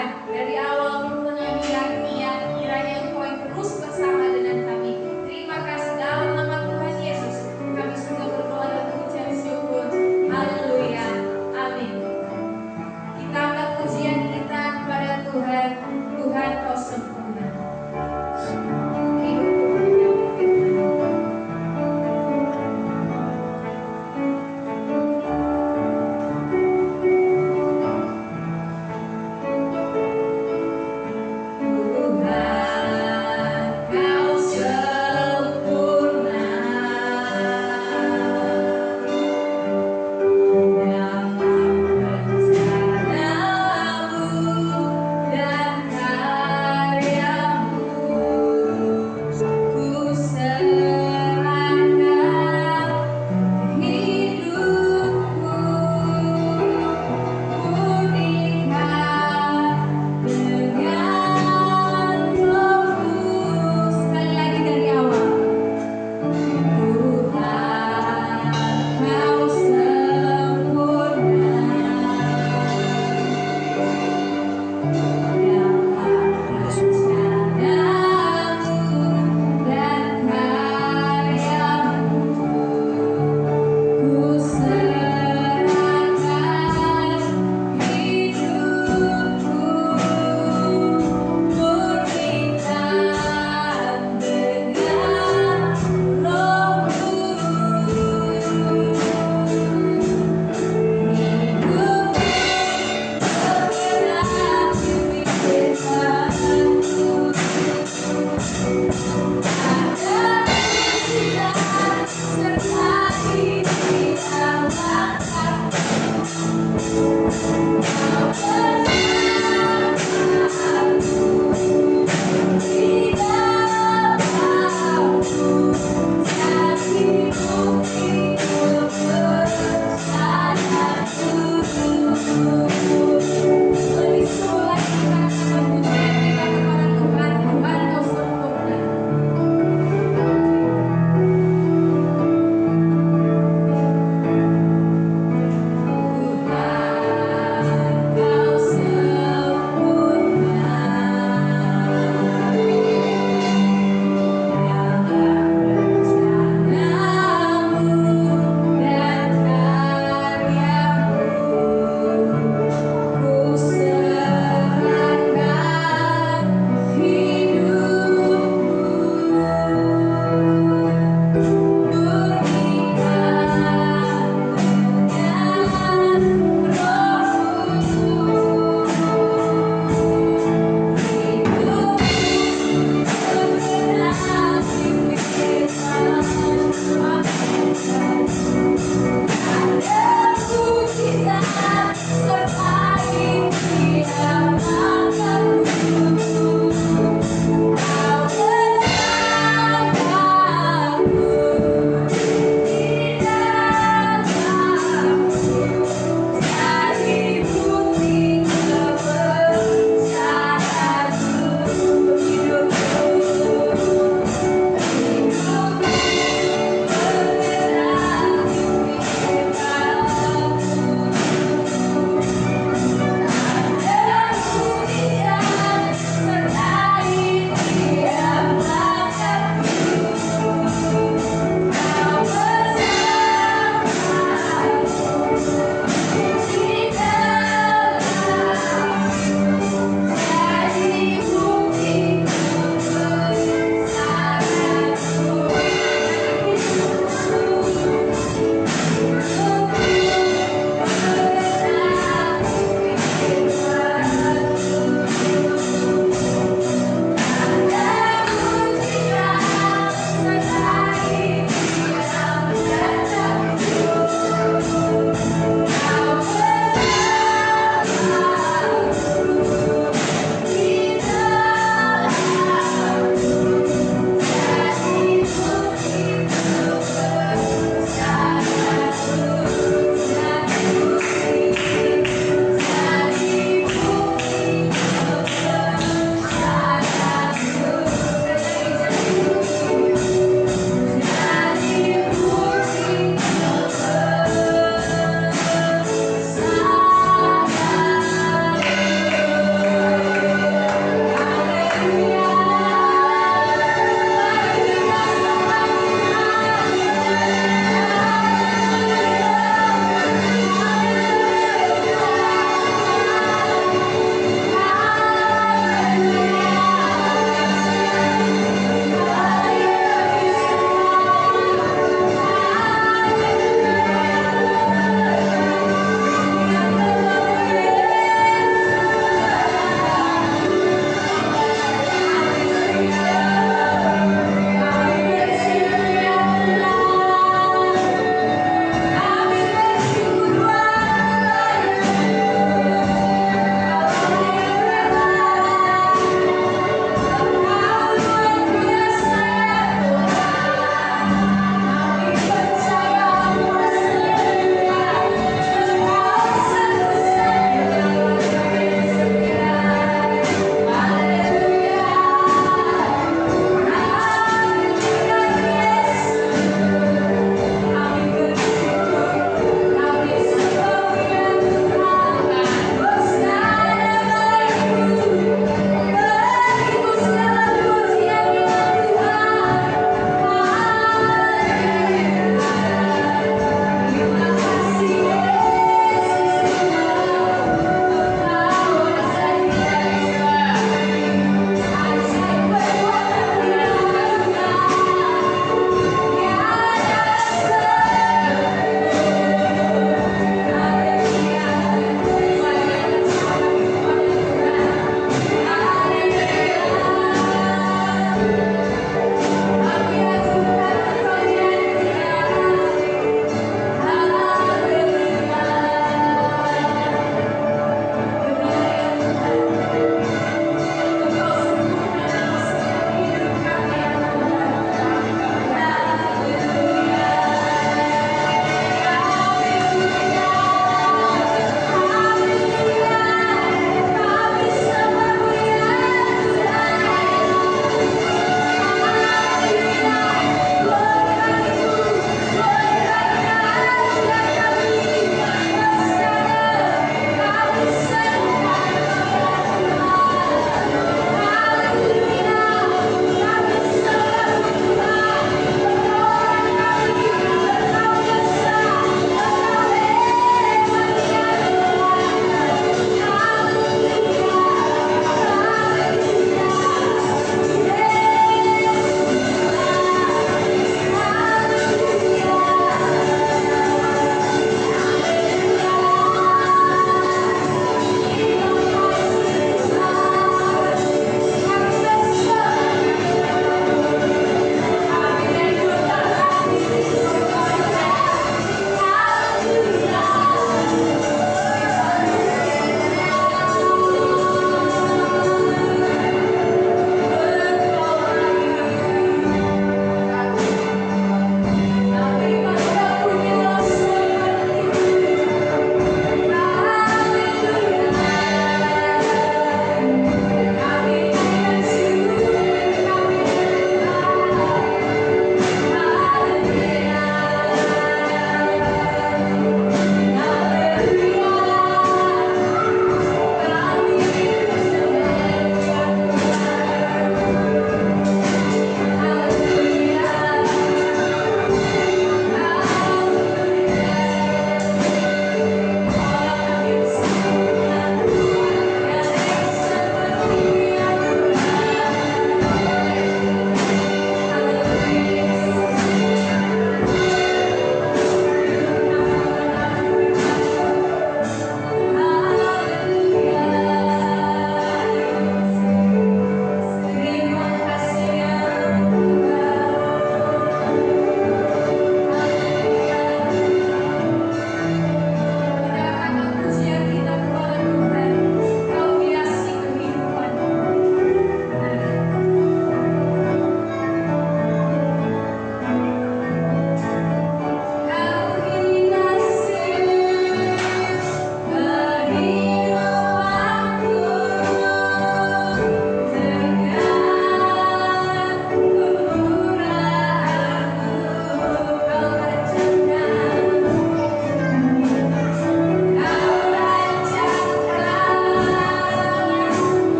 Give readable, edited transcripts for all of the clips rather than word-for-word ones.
Tuhan, dari awal penyanyian kiranya Engkau yang terus bersama dengan kami. Terima kasih dalam nama Tuhan Yesus. Kami sudah berdoa dan mengucap syukur. Haleluya. Amin. Kita angkat pujian kita kepada Tuhan. Tuhan Kau sempurna.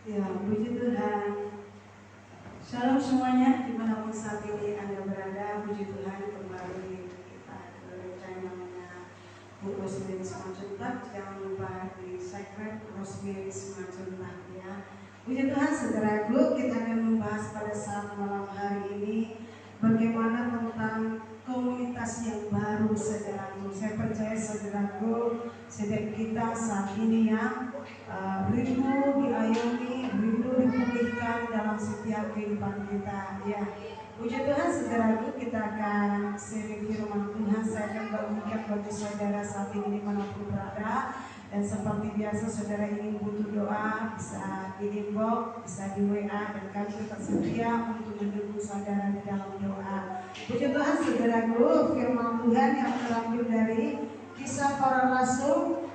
Ya, puji Tuhan. Shalom semuanya, dimanapun saat ini Anda berada. Puji Tuhan, kembali kita ke rencana namanya Bu Rosemary Simanjuntak. Jangan lupa di subscribe Rosemary Simanjuntak ya. Puji Tuhan, saudaraku, kita akan membahas pada saat malam hari ini bagaimana tentang komunitas yang baru, saudaraku. Saya percaya saudaraku, setiap kita saat ini ya rindu diayomi, rindu dipulihkan dalam setiap kehidupan kita ya. Puji Tuhan, saudaraku, kita akan sharing firman Tuhan. Saya akan bagikan bagi saudara saat ini dimanapun berada. Dan seperti biasa, saudara ingin butuh doa, bisa di inbox, bisa di WA, dan kami tetap setia untuk mendukung saudara di dalam doa. Puji Tuhan, saudaraku, firman Tuhan yang terambil dari Kisah Para Rasul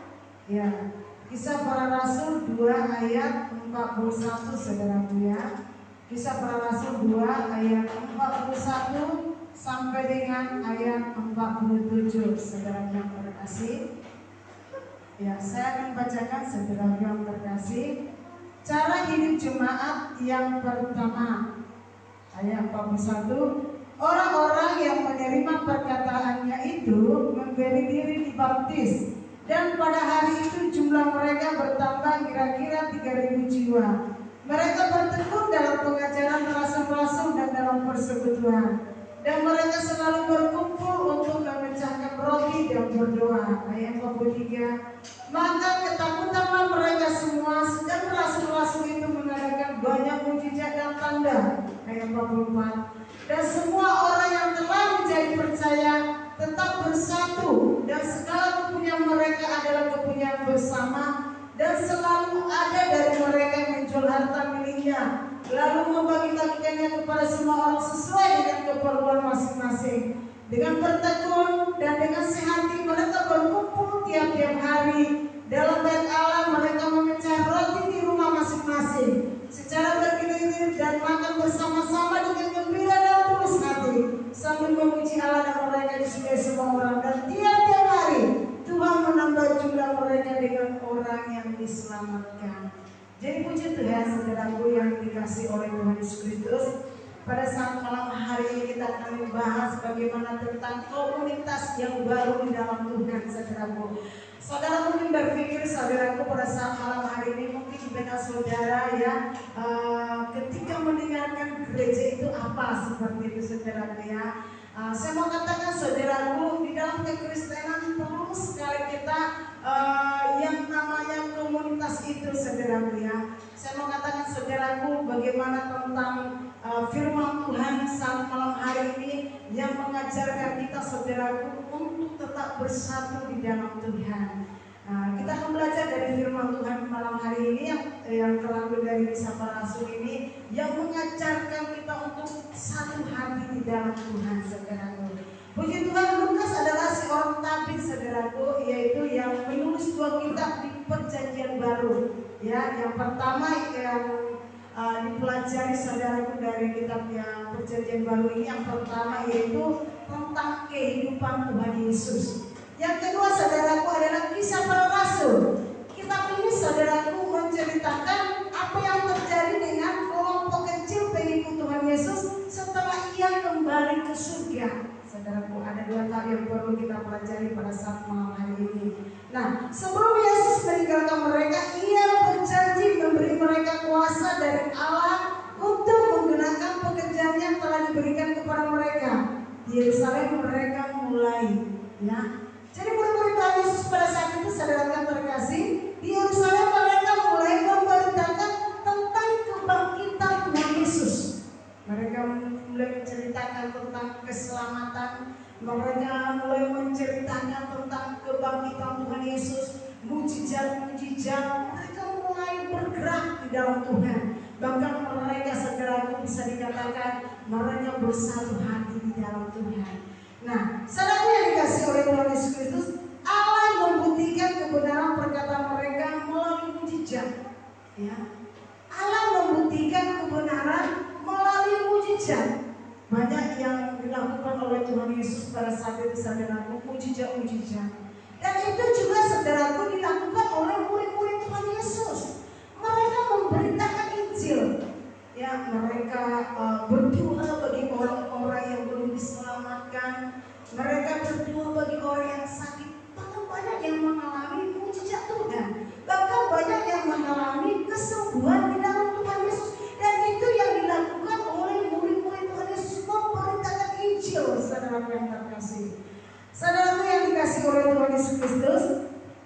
ya, Kisah Para Rasul 2 ayat 41, saudaraku ya. Kisah Para Rasul 2 ayat 41 sampai dengan ayat 47, saudara yang terkasih. Ya, saya akan bacakan, saudara yang terkasih. Cara hidup jemaat yang pertama, ayat 41. Orang-orang yang menerima perkataannya itu memberi diri dibaptis, dan pada hari itu jumlah mereka bertambah kira-kira 3.000 jiwa. Mereka bertekun dalam pengajaran rasul-rasul dan dalam persekutuan, dan mereka selalu berkumpul untuk memecahkan roti dan berdoa. Ayat 43. Maka ketakutanlah mereka semua, sedang rasul-rasul itu mengadakan banyak mujizat dan tanda. Ayat 44. Dan semua orang yang telah menjadi percaya tetap bersatu, dan segala kepunyaan mereka adalah kepunyaan bersama, dan selalu ada dari mereka yang menjual harta miliknya, lalu membagi-bagikannya kepada semua orang sesuai dengan keperluan masing-masing. Dengan bertekun dan dengan sehati mereka berkumpul tiap-tiap hari dalam bait Allah. Mereka memecah roti di rumah masing-masing secara bergilir dan makan bersama-sama dengan gembira dan tulus hati, sambil memuji Allah, dan mereka disukai semua orang. Dan tiap-tiap hari Tuhan menambah jumlah mereka dengan orang yang diselamatkan. Jadi puji Tuhan, saudaraku yang dikasih oleh Tuhan Yesus Kristus. Pada saat malam hari ini kita akan membahas bagaimana tentang komunitas yang baru di dalam Tuhan, saudaraku. Saudara mungkin berpikir, saudaraku, pada saat malam hari ini mungkin benar saudara ya, ketika mendengarkan gereja itu apa, seperti itu saudaraku ya. Saya mau katakan saudaraku, di dalam kekristenan perlu sekali kita yang namanya komunitas itu, saudaraku ya. Saya mau katakan saudaraku, bagaimana tentang firman Tuhan saat malam hari ini yang mengajarkan kita, saudaraku, untuk tetap bersatu di dalam Tuhan. Kita akan belajar dari firman Tuhan malam hari ini yang terambil dari Kisah Para Rasul ini, yang mengajarkan kita untuk satu hati di dalam Tuhan, saudaraku. Puji Tuhan, Lukas adalah seorang nabi, saudaraku, yaitu yang menulis 2 kitab di Perjanjian Baru. Ya, yang pertama yang dipelajari, saudaraku, dari kitab yang Perjanjian Baru ini, yang pertama yaitu tentang kehidupan Tuhan Yesus. Yang kedua, saudaraku, adalah Kisah Para Rasul. Kitab ini, saudaraku, menceritakan apa yang terjadi dengan kelompok kecil pengikut Tuhan Yesus setelah ia kembali ke surga. Saudaraku, ada 2 hal yang perlu kita pelajari pada saat malam hari ini. Nah, sebelum Yesus meninggalkan mereka, ia berjanji memberi mereka kuasa dari Allah untuk menggunakan pekerjaan yang telah diberikan kepada mereka. Di Yerusalem mereka mulai ya. Jadi murid-murid Tuhan Yesus pada saat itu, saudara yang terkasih, di Yerusalem mereka mulai memberitakan tentang kebangkitan Tuhan Yesus. Mereka mulai menceritakan tentang keselamatan, mereka mulai menceritakan tentang kebangkitan Tuhan Yesus, mujizat-mujizat. Mereka mulai bergerak di dalam Tuhan. Bahkan mereka, saudaraku, bisa dikatakan mereka bersatu hati di dalam Tuhan. Nah, saudara yang dikasih oleh Tuhan Yesus Kristus, Allah membuktikan kebenaran perkataan mereka melalui mujizat. Ya, Allah membuktikan kebenaran melalui mujizat. Banyak yang dilakukan oleh Tuhan Yesus pada saat itu, saudaraku, mujizat-mujizat. Dan itu juga, saudaraku, dilakukan oleh murid-murid Tuhan Yesus. Mereka memberitakan kecil. Ya, mereka berdoa bagi orang-orang yang belum diselamatkan. Mereka berdoa bagi orang yang sakit. Bahkan banyak yang mengalami mujizat Tuhan. Bahkan banyak yang mengalami kesembuhan di dalam Tuhan Yesus. Dan itu yang dilakukan oleh murid-murid Tuhan Yesus, memberitakan Injil. Saudara yang terkasih, saudara yang dikasih oleh Tuhan Yesus Kristus,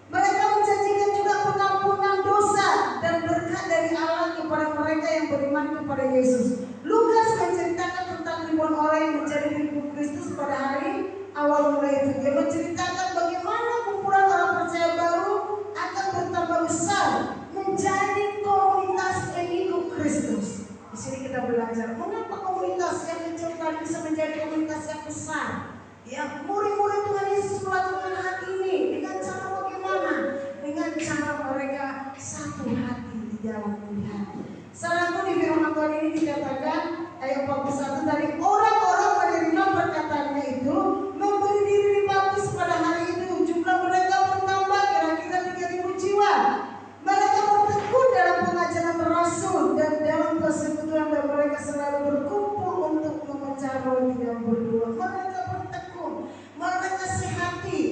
mereka menjanjikan juga pengampunan dosa dan berkat dari Allah kepada mereka yang beriman kepada Yesus. Lukas menceritakan tentang ribuan orang yang menjadi pengikut Kristus pada hari awal mulai itu. Dia menceritakan bagaimana kumpulan orang percaya baru akan bertambah besar menjadi komunitas pengikut Kristus. Di sini kita belajar mengapa komunitas yang kecil tadi bisa menjadi komunitas yang besar. Ya, murid-murid Tuhan Yesus melakukan hal ini dengan cara bagaimana? Dengan cara mereka satu hati di dalam Tuhan. Saudaraku, di firman Tuhan ini dikatakan ayat 41 dari orang-orang menerima perkataannya itu memberi diri dibaptis pada hari itu. Jumlah mereka bertambah kira-kira 3.000 jiwa. Mereka bertekun dalam pengajaran rasul dan dalam persekutuan, dan mereka selalu berkumpul untuk memecah roti dan berdoa. Mereka bertekun, mereka sehati.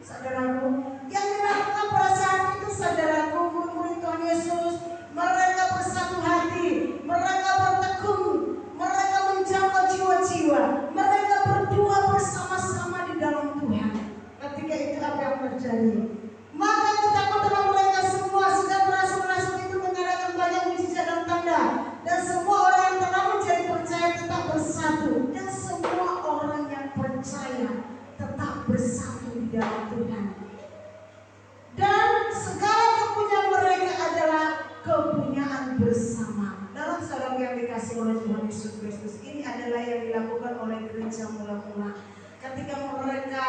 Saudaraku, yang dilakukan pada saat itu, saudaraku, murid-murid Tuhan Yesus, mereka bersatu hati, mereka bertekun, mereka menjaga jiwa-jiwa, mereka berdoa bersama-sama di dalam Tuhan. Ketika itu apa yang terjadi? Maka ketakutan mereka semua, sedang rasul-rasul itu mengadakan banyak mujizat dan tanda, dan semua orang yang telah menjadi percaya tetap bersatu, dan semua orang yang percaya tetap bersatu di dalam Tuhan. Dan segala kepunyaan mereka adalah kepunyaan bersama. Dalam salam yang dikasih oleh Tuhan Yesus Kristus, ini adalah yang dilakukan oleh gereja mula-mula. Ketika mereka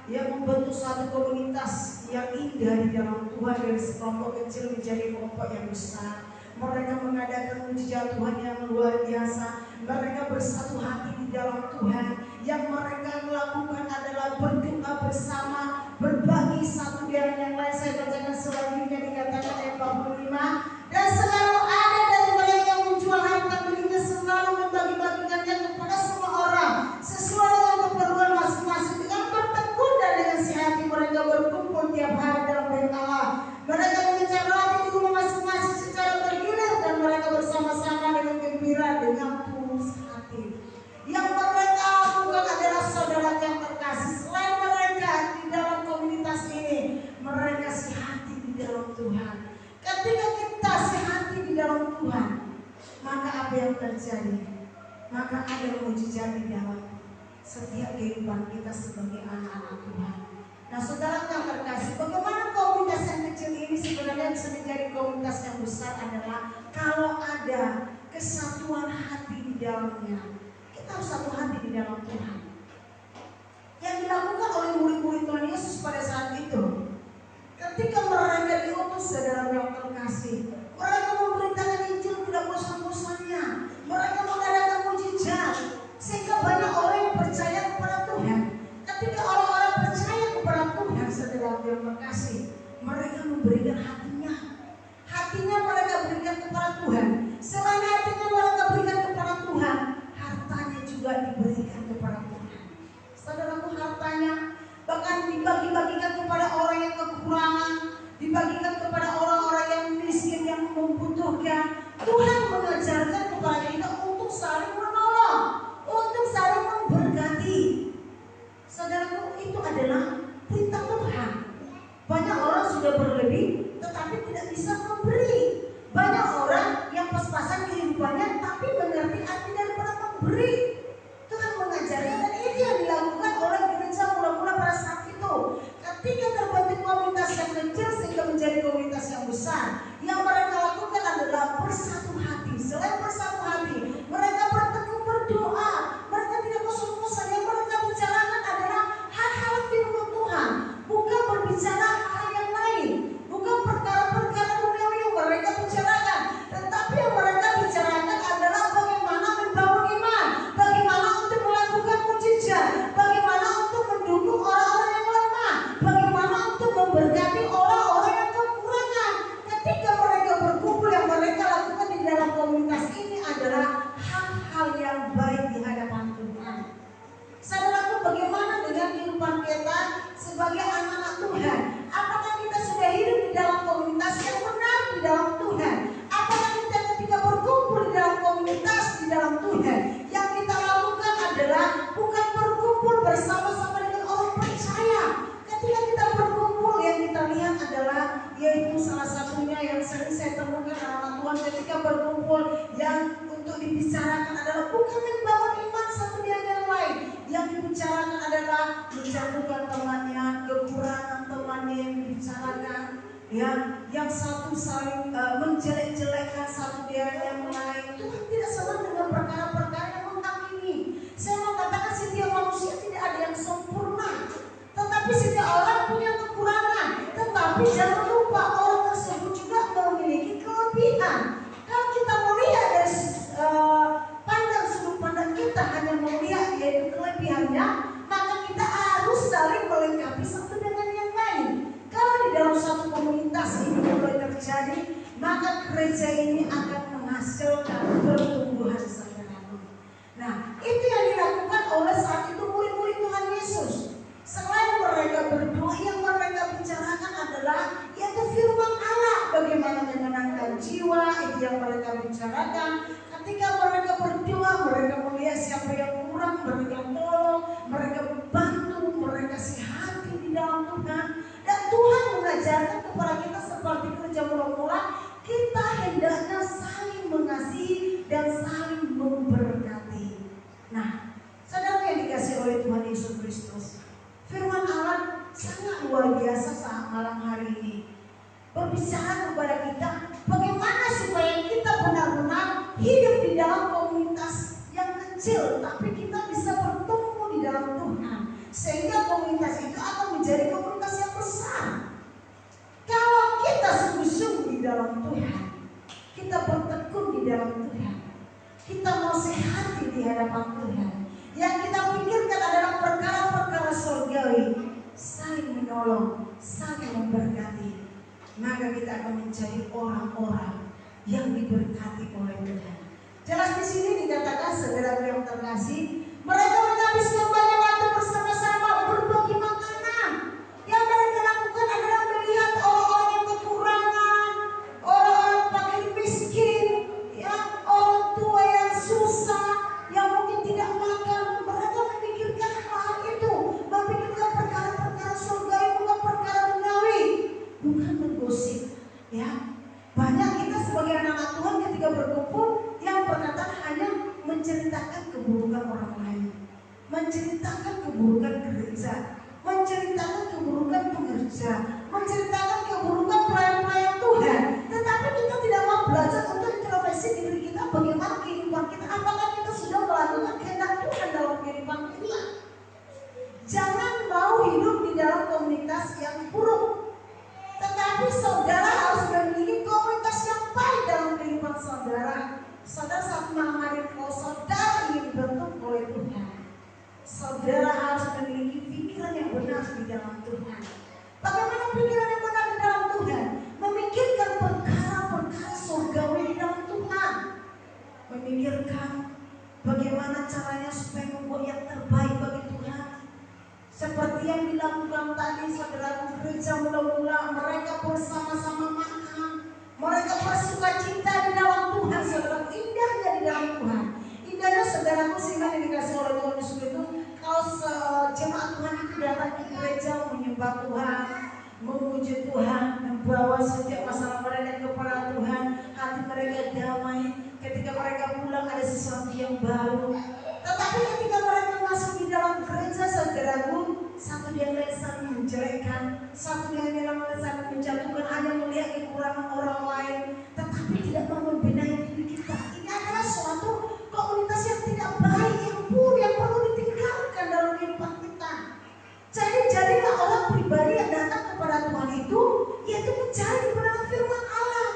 yang membentuk suatu komunitas yang indah di dalam Tuhan, dari sekelompok kecil menjadi kelompok yang besar. Mereka mengadakan mujizat Tuhan yang luar biasa. Mereka bersatu hati di dalam Tuhan. Yang mereka lakukan adalah berdoa bersama, berbagi satu dengan yang lain. Saya bacakan selanjutnya, dikatakan ayat 45. Dan selalu ada dari mereka yang menjual harta miliknya, selalu membagi-bagikannya kepada semua orang sesuai dengan keperluan masing-masing. Dengan bertekun dan dengan sehati mereka berkumpul tiap hari dalam bait Allah. Mereka memecah roti di rumah masing-masing secara bergilir, dan mereka bersama-sama dengan gembira dengan tulus hati. Yang mereka lakukan adalah, saudara yang terkasih, selain mereka di dalam komunitas ini, mereka sehati di dalam Tuhan. Ketika kita sehati di dalam Tuhan, maka apa yang terjadi? Maka ada mujizat di dalam setiap kehidupan kita sebagai anak-anak Tuhan. Nah, saudara yang terkasih, bagaimana komunitas yang kecil ini sebenarnya bisa menjadi komunitas yang besar adalah kalau ada kesatuan hati di dalamnya. Kita harus satu hati di dalam Tuhan. Yang dilakukan oleh murid-murid Tuhan Yesus pada saat itu, ketika mereka diutus, saudara yang terkasih, mereka memberitakan Injil tidak bosan-bosannya. Mereka mengadakan mujizat sehingga banyak orang yang percaya kepada Tuhan. Ketika orang-orang percaya kepada Tuhan, saudara yang terkasih, mereka memberikan hatinya. Hatinya mereka berikan kepada Tuhan. Selain hatinya mereka berikan kepada Tuhan, hartanya juga diberikan kepada Tuhan. Saudaraku, hartanya bahkan dibagi-bagikan kepada orang yang kekurangan, dibagikan kepada orang-orang yang miskin, dibicarakan adalah bukan membangun iman satu dengan yang lain. Yang dibicarakan adalah menjatuhkan temannya, kekurangan temannya yang dibicarakan. Yang satu saling menjelek-jelekkan satu dengan yang lain. Tuhan tidak senang dengan perkara-perkara yang menghakimi. Saya mau katakan setiap manusia tidak ada yang sempurna, tetapi setiap orang punya kekurangan. Tetapi jangan lupa orang tersebut juga memiliki kelebihan. Kalau kita melihat dari sudut pandang kita hanya melihat yaitu kelebihannya, maka kita harus saling melengkapi satu dengan yang lain. Kalau di dalam satu komunitas ini mulai terjadi, maka gereja ini akan menghasilkan pertumbuhan saudaraku. Nah, itu yang dilakukan oleh saat itu murid-murid Tuhan Yesus. Selain mereka berdoa, yang mereka bicarakan adalah yaitu firman Allah, bagaimana menyenangkan jiwa, itu yang mereka bicarakan. Ketika mereka berdoa, mereka melihat siapa yang kurang, mereka tolong, mereka bantu, mereka sehati di dalam Tuhan. Dan Tuhan mengajarkan kepada kita seperti kerja mula-mula, kita hendaknya saling mengasihi dan saling memberkati. Nah, saudara yang dikasihi oleh Tuhan Yesus Kristus, firman Allah sangat luar biasa saat malam hari ini berbicara kepada kita bagaimana supaya kita benar-benar hidup di dalam komunitas yang kecil, tapi kita bisa bertumbuh di dalam Tuhan, sehingga komunitas itu akan menjadi komunitas yang besar. Kalau kita sungguh-sungguh di dalam Tuhan, kita bertekun di dalam Tuhan, kita mau sehati di hadapan Tuhan, yang kita pikirkan adalah perkara-perkara surgawi, saling menolong, saling memberkati, maka kita akan menjadi orang-orang yang diberkati oleh Tuhan. Jelas di sini dikatakan, saudara yang terkasih, mereka menghabiskan banyak waktu bersama-sama berbagi makanan. Yang mereka lakukan adalah melihat orang-orang yang kekurangan, orang-orang fakir miskin, orang tua yang susah, yang mungkin tidak makan. Mereka memikirkan hal itu, memikirkan perkara-perkara surgawi, bukan perkara duniawi, bukan menggosip. Banyak kita sebagai anak-anak Tuhan ketika berkumpul, yang perkataan hanya menceritakan keburukan orang lain, menceritakan keburukan gereja, menceritakan keburukan pengerja, menceritakan keburukan pelayan-pelayan Tuhan. Tetapi kita tidak mau belajar untuk introspeksi diri kita, bagaimana kehidupan kita, apakah kita sudah melakukan kehendak Tuhan dalam kehidupan kita. Jangan mau hidup di dalam komunitas yang buruk, tetapi saudara harus memiliki komunitas yang baik dalam kehidupan saudara. Saudara saat malam hari, kalau saudara ingin dibentuk oleh Tuhan, saudara harus memiliki pikiran yang benar di dalam Tuhan. Bagaimana pikiran yang benar di dalam Tuhan? Memikirkan perkara-perkara surgawi di dalam Tuhan. Memikirkan bagaimana caranya supaya membuat yang terbaik bagi Tuhan. Seperti yang dilakukan tadi saudara gereja mula-mula, mereka bersama-sama makan, mereka bersuka cita di dalam Tuhan. Saudara, indahnya di dalam Tuhan. Indahnya saudaraku, sehingga yang dikasih oleh Tuhan Yesus itu, kalau jemaat Tuhan itu datang ke gereja menyembah Tuhan, memuji Tuhan, membawa setiap masalah mereka kepada Tuhan, hati mereka damai. Ketika mereka pulang ada sesuatu yang baru. Tetapi ketika mereka masuk di dalam gereja, saudaraku, satu yang lain saling menjelekkan, satu yang lain saling menjatuhkan, hanya melihat kekurangan orang lain, tetapi tidak mau membenahi diri kita. Ini adalah suatu komunitas yang tidak baik, yang buruk, yang perlu ditinggalkan dalam kehidupan kita. Jadi jadilah orang pribadi yang datang kepada Tuhan itu, yaitu mencari kebenaran firman Allah,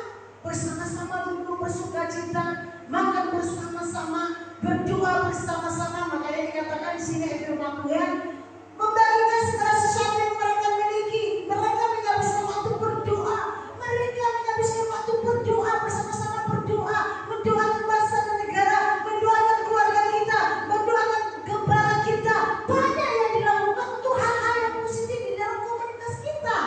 bersama-sama duduk bersuka cita, makan bersama-sama, berdoa bersama-sama. Makanya dikatakan di sini firman Tuhan, membagikan segala sesuatu yang mereka miliki. Mereka menghabiskan waktu berdoa, mereka menghabiskan waktu berdoa, bersama-sama berdoa, mendoakan bangsa dan negara, mendoakan keluarga kita, mendoakan gembala kita. Banyak yang dilakukan untuk hal-hal yang positif di dalam komunitas kita.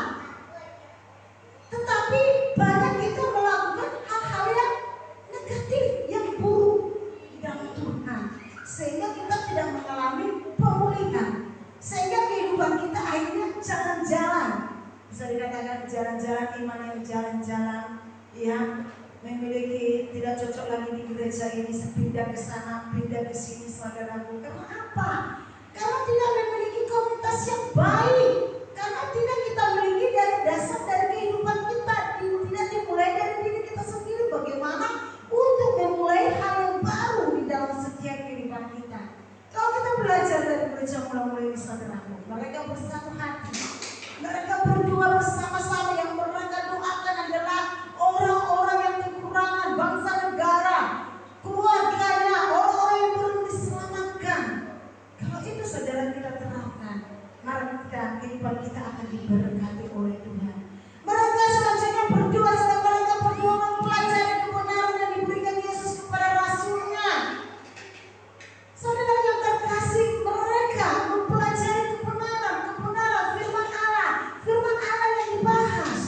Tetapi banyak kita melakukan hal-hal yang negatif, yang buruk di dalam Tuhan, sehingga kita tidak mengalami pemulihan, sehingga kehidupan kita akhirnya jalan-jalan. Bisa dikatakan jalan-jalan iman yang jalan-jalan, ya, memiliki tidak cocok lagi di gereja ini, pindah ke sana, pindah ke sini, saudaraku. Karena apa? Karena tidak memiliki komunitas yang baik. Karena tidak kita miliki dari dasar dari kehidupan kita, tidak dimulai dari diri kita sendiri. Bagaimana untuk memulai hal yang baru di dalam setiap kehidupan kita? Kalau kita belajar dari gereja mulai-mulai ini, saudaraku, mereka bersatu hati, mereka berdua bersama-sama. Yang mereka doakan adalah orang-orang yang kekurangan, bangsa negara, keluarganya, orang-orang yang perlu diselamatkan. Kalau itu saudara kita terapkan, maka kehidupan kita akan diberkati oleh Tuhan. Mereka selanjutnya berdua, sedang mereka berdua mempelajari kebenaran yang diberikan Yesus kepada rasulnya. Saudara yang terkasih, mereka mempelajari kebenaran firman Allah yang dibahas,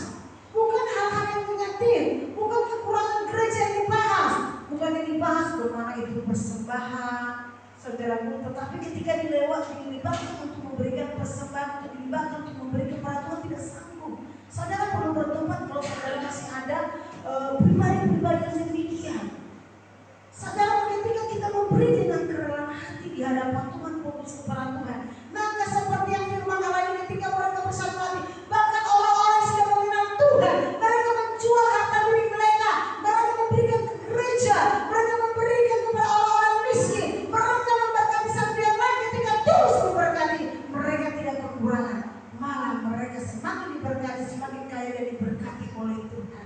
bukan hal-hal yang negatif, bukan kekurangan gereja yang dibahas, bukan yang dibahas bagaimana itu persembahan, saudaraku. Tetapi ketika dilibatkan untuk memberikan persembahan, untuk dilibatkan untuk memberi kepada Tuhan, tidak sanggup. Saudara perlu bertobat kalau saudara masih ada pribadi-pribadi yang demikian. Saudara, ketika kita memberi dengan kerelaan hati di hadapan Tuhan, fokus kepada Tuhan, maka seperti yang firman Allah ini, ketika mereka bersatu hati, bahkan orang-orang yang sudah mengenal Tuhan, mereka menjual harta milik mereka, mereka memberikan ke gereja, mereka memberikan kepada orang-orang miskin, mereka memberkati satu yang lain. Ketika terus memberkati, mereka tidak kekurangan, malah mereka semakin diberkati, semakin kaya dan diberkati oleh Tuhan.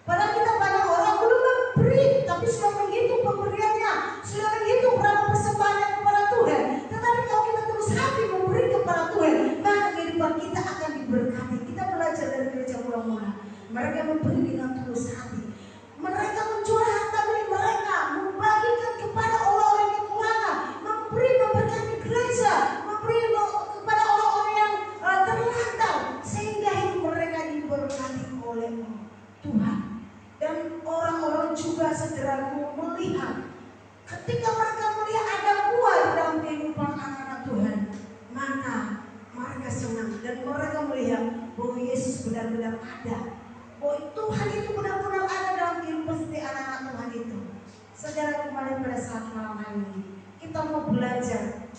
Padahal kita banyak orang belum memberi, tapi sudah menghitung pemberiannya, sudah menghitung berapa persembahannya kepada Tuhan. Tetapi kalau kita terus hati memberi kepada Tuhan, maka kehidupan kita akan diberkati. Kita belajar dari gereja mula-mula, mereka memberi dengan tulus hati. Mereka menjual harta milik mereka, membagikan kepada orang-orang yang kekurangan, memberi, memberkati gereja, memberi kepada orang-orang yang terlantar, sehingga hidup mereka diberkati oleh Tuhan. Dan orang-orang juga saudaraku melihat, ketika mereka melihat ada buah di dalam kehidupan anak-anak Tuhan, maka mereka senang dan mereka melihat bahwa Yesus benar-benar ada, bahwa Tuhan itu benar-benar ada dalam kehidupan setiap anak-anak Tuhan itu. Saudara, kemarin pada saat malam hari ini kita mau belajar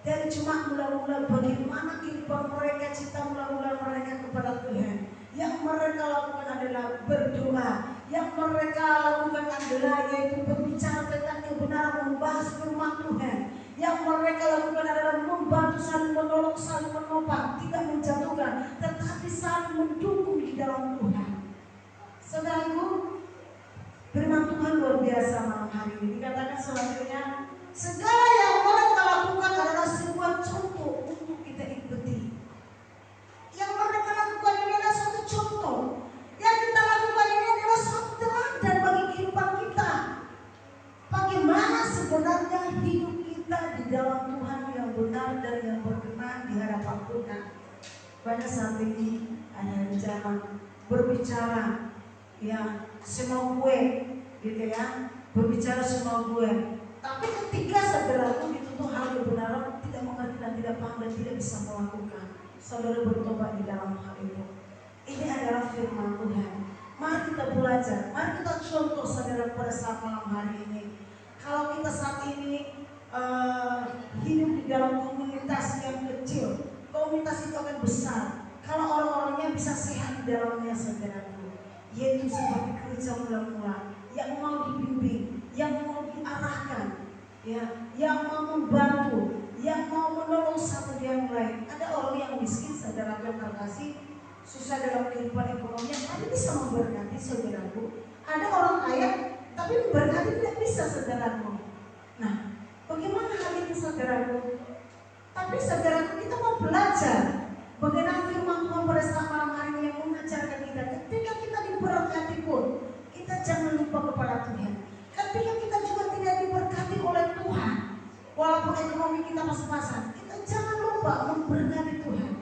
dari cuma mula-mula bagaimana kehidupan mereka, cinta mula-mula mereka kepada Tuhan. Yang mereka lakukan adalah berdoa. Yang mereka lakukan adalah yaitu berbicara tentang kebenaran, membahas firman Tuhan. Yang mereka lakukan adalah membantu, saling menolong, saling menopang, tidak menjatuhkan, tetapi saling mendukung di dalam Tuhan. Saudaraku, firman Tuhan luar biasa malam hari ini. Dikatakan selanjutnya, segala yang mereka lakukan adalah sebuah contoh untuk kita ikuti. Yang mereka lakukan ini adalah suatu contoh. Yang kita lakukan ini adalah suatu teladan bagi kehidupan kita. Bagaimana sebenarnya hidup kita di dalam Tuhan yang benar dan yang berkenan di hadapan Tuhan. Banyak saat ini ada zaman berbicara, ya semua gue, gitu ya, berbicara semua gue. Tapi ketika saudaraku dituntut hal kebenaran, tidak mengerti dan tidak paham dan tidak bisa melakukan, saudara bertobat di dalam hal itu. Ini adalah firman Tuhan. Mari kita belajar, mari kita contoh saudara pada saat malam hari ini. Kalau kita saat ini hidup di dalam komunitas yang kecil, komunitas itu akan besar kalau orang-orangnya bisa sehat di dalamnya, saudaraku. Yaitu seperti gereja mula-mula yang mau dibimbing, yang mau diarahkan, ya, yang mau membantu, yang mau menolong satu yang lain. Ada orang yang miskin, saudara yang terkasih, susah dalam kehidupan ekonominya, tapi bisa memberkati saudaraku. Ada orang kaya, tapi memberkati tidak bisa, saudaraku. Nah, bagaimana hal itu, saudaraku? Tapi saudaraku, kita mau belajar bagaimana firman Tuhan pada saat malam hari ini yang mengajarkan kita. Ketika kita diberkati pun, kita jangan lupa kepada Tuhan. Ketika kita juga tidak diberkati oleh Tuhan, walaupun ekonomi kita pas-pasan, kita jangan lupa memberkati Tuhan.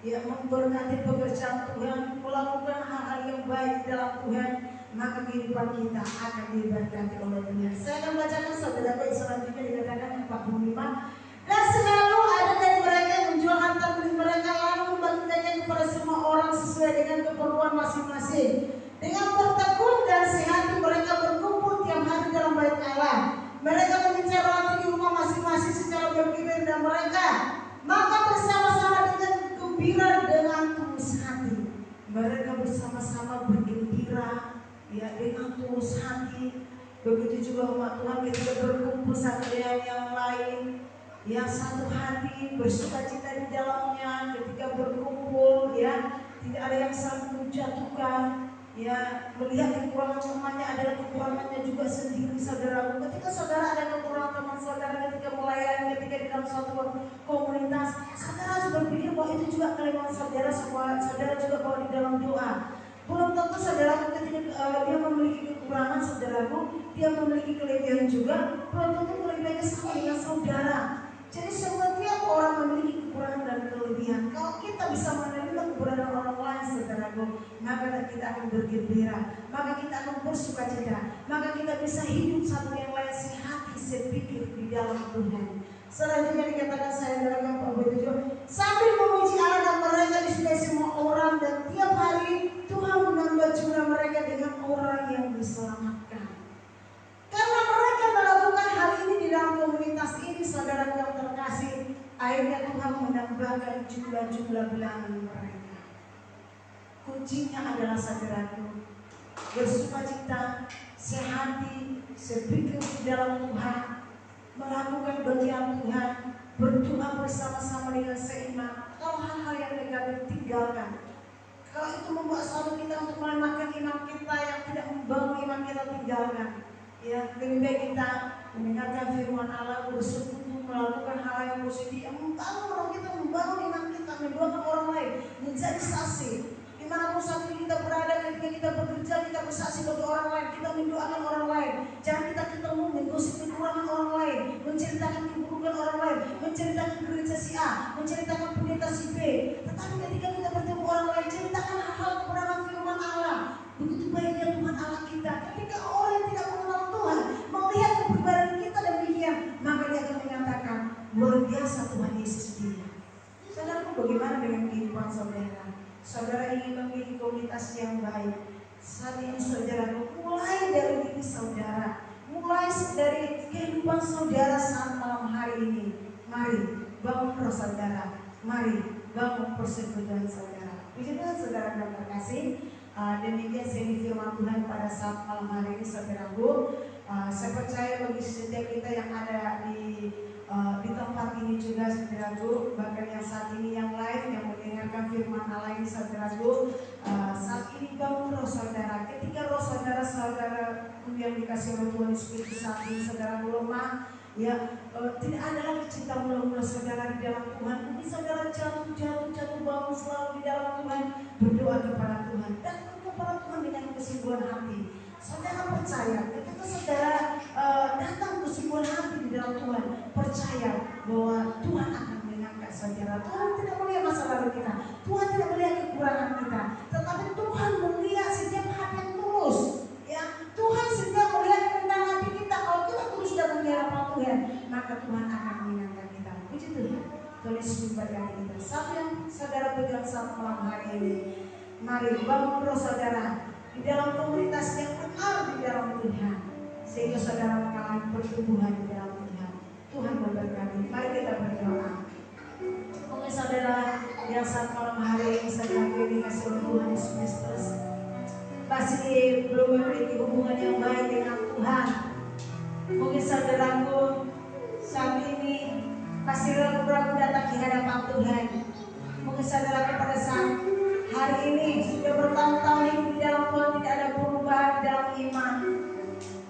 Ya, memberkati pekerjaan Tuhan, melakukan hal-hal yang baik dalam Tuhan, maka kehidupan kita akan diberkati oleh Tuhan. Saya akan bacakan saudara yang selanjutnya, dikatakan 45. Dan selalu ada dari mereka yang menjual harta milik mereka lalu membagikannya kepada semua orang sesuai dengan keperluan masing-masing. Dengan bertekun dan sehati Allah. Mereka memecah roti di rumah masing-masing secara bergilir dan mereka makan bersama-sama dengan gembira dengan tulus hati. Mereka bersama-sama bergembira ya dengan tulus hati. Begitu juga umat Tuhan ketika berkumpul satu dengan yang lain, ya satu hati bersukacita di dalamnya ketika berkumpul, ya tidak ada yang saling menjatuhkan, ya melihat kekurangan temannya adalah kekurangannya juga sendiri. Saudara, ketika saudara ada kekurangan teman saudara ketika melayani, ketika di dalam suatu komunitas, saudara harus berpikir bahwa itu juga kelemahan saudara, saudara juga bawa di dalam doa. Belum tentu saudaraku ketika dia memiliki kekurangan, saudaraku dia memiliki kelebihan juga, belum tentu kelebihannya sama dengan saudara. Jadi setiap orang memiliki kekurangan dan kelebihan. Kalau kita bisa menerima keberadaan orang lain, saudaraku, maka kita akan bergembira, maka kita akan bersukacita, maka kita bisa hidup satu yang lain sehati sepikir di dalam Tuhan. Selanjutnya dikatakan saya dalam Bapak Ibu sambil memuji Allah dan mereka disukai semua orang, dan tiap hari Tuhan menambah jumlah mereka dengan orang yang diselamatkan. Karena mereka melakukan hal ini di dalam komunitas ini, saudara yang terkasih, akhirnya Tuhan menambahkan jumlah bilangan mereka. Kuncinya adalah saudaraku bersukacita, sehati, sepikir di dalam Tuhan, melakukan bagian Tuhan, berdoa bersama-sama dengan seiman. Kalau hal-hal yang negatif tinggalkan. Kalau itu membuat suatu kita untuk melemahkan iman kita yang tidak membangun iman kita, tinggalkan. Ya, lebih baik kita mendengarkan firman Allah, bersekutu, melakukan hal yang positif yang membangun orang kita, membangun iman kita, mendoakan orang lain, menjadi saksi. Dimanapun saat ini kita berada, ketika kita bekerja, kita bersaksi bagi orang lain, kita mendoakan orang lain. Jangan kita ketemu menggosip kekurangan orang lain, menceritakan keburukan orang lain, menceritakan gereja si A, menceritakan pendeta si B. Tetapi ketika kita bertemu orang lain, ceritakan hal-hal kebenaran firman Allah. Begitu baiknya Tuhan Allah kita. Ketika orang yang tidak mengenal Tuhan melihat kepribadian kita demikian, maka dia akan menyatakan luar biasa Tuhan Yesus dia. Saudara, bagaimana dengan kehidupan saudara? Saudara ingin memiliki komunitas yang baik. Saat ini saudara, mulai dari diri saudara, mulai dari kehidupan saudara saat malam hari ini. Mari bangun roh saudara, mari bangun persekutuan saudara. Puji Tuhan saudara yang terkasih. Demikian seni firman Tuhan pada saat malam hari ini, saudaraku. Saya percaya bagi setiap kita yang ada di tempat ini juga, saudaraku, bahkan yang saat ini yang live yang mendengarkan firman Allah ini, saudaraku, saat ini bangun roh saudara. Ketika roh saudara yang dikasih oleh Tuhan Yesus saat ini saudara lemah, ya tidak ada lagi cinta mula-mula saudara di dalam Tuhan. Mungkin saudara jatuh bangun selalu di dalam Tuhan, berdoa kepada Tuhan dan kepada Tuhan dengan kesimpulan hati. Saudara percaya ketika saudara datang kesimpulan hati di dalam Tuhan, percaya bahwa Tuhan akan mengangkat saudara. Tuhan tidak melihat masa lalu kita, Tuhan tidak melihat kekurangan kita, tetapi Tuhan melihat setiap hati yang tulus. Ya, Tuhan setiap melihat tentang hati kita. Kalau kita tulus dan menyerahkan Tuhan, maka Tuhan akan mengangkat kita. Puji Tuhan. Tulis berkati kita. Satu yang saudara pegang saat malam hari ini, mari bangun roh saudara di dalam komunitas yang benar di dalam Tuhan, sehingga saudara mengalami pertumbuhan di dalam Tuhan. Tuhan memberkati. Mari kita berdoa. Mungkin saudara yang saat malam hari ini sedang dikasih oleh Tuhan Yesus Kristus, masih belum memiliki hubungan yang baik dengan Tuhan. Mungkin saudaraku saat ini masih ragu-ragu datang di hadapan Tuhan. Mungkin saudaraku pada saat hari ini sudah bertahun-tahun hidup di dalam Tuhan, tidak ada perubahan di dalam iman.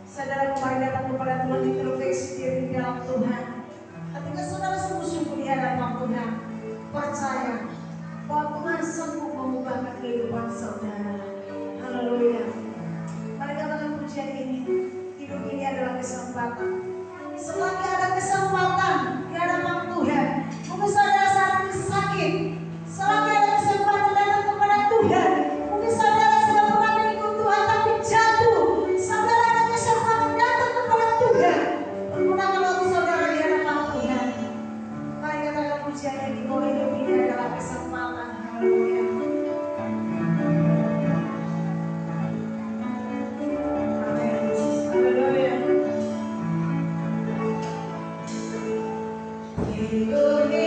Saudara kembali datang kepada Tuhan, introspeksi diri di dalam Tuhan. Ketika saudara sungguh-sungguh di hadapan Tuhan, percaya bahwa Tuhan sanggup mengubahkan kehidupan saudara. Haleluya. Mari katakan pujian ini. Hidup ini adalah kesempatan. Selagi ada kesempatan di hadapan Tuhan, mungkin saudara saat ini sakit, selagi ada kesempatan datang kepada Tuhan, mungkin saudara sudah pernah mengikut Tuhan tapi jatuh, saudara ada kesempatan datang kepada Tuhan, menggunakan Tuhan